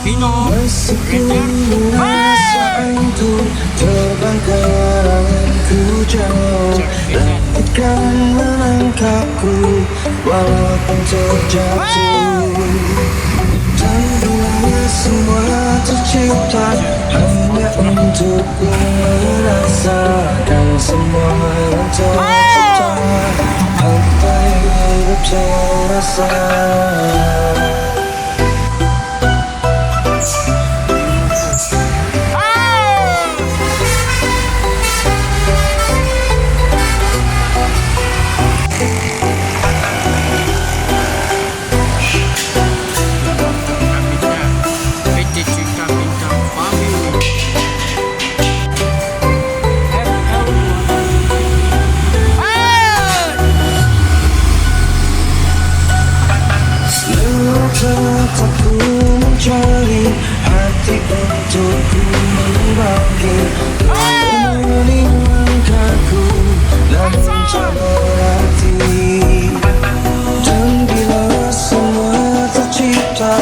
Hino, Untuk terbang ke langitku jauh, langitkan menangkapku walaupun terjatuh. Dan bila semua tercipta hanya untukku merasakan semua yang tercipta, apa hidup terasa. Tetapku mencari hati untukku membagi, menemani langkahku dan mencoba hati. Dan bila semua tercipta